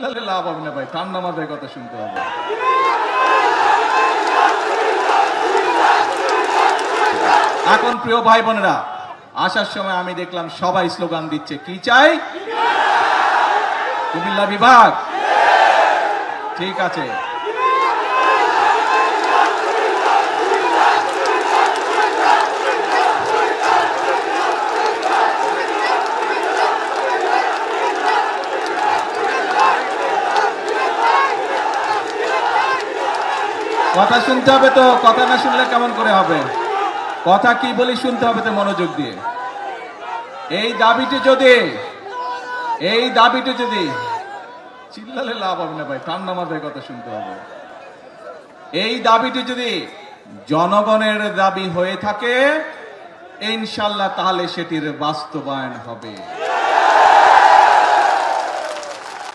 চিল্লালে লাভ হবে না ভাই, ঠান্ডা মাথায় কথা শুনতে হবে। এখন প্রিয় ভাই বোনেরা, আসার সময় আমি দেখলাম সবাই স্লোগান দিচ্ছে, কি চাই? কুমিল্লা বিভাগ। ঠিক আছে, কথা শুনতে হবে তো, কথা না শুনলে কেমন করে হবে? কথা কি বলি শুনতে হবে তো মনোযোগ দিয়ে। এই দাবিটি যদি চিল্লালে লাভ হবে না ভাই, ঠান্ডা মাথায় কথা শুনতে হবে। এই দাবিটি যদি জনগণের দাবি হয়ে থাকে ইনশাল্লাহ, তাহলে সেটির বাস্তবায়ন হবে।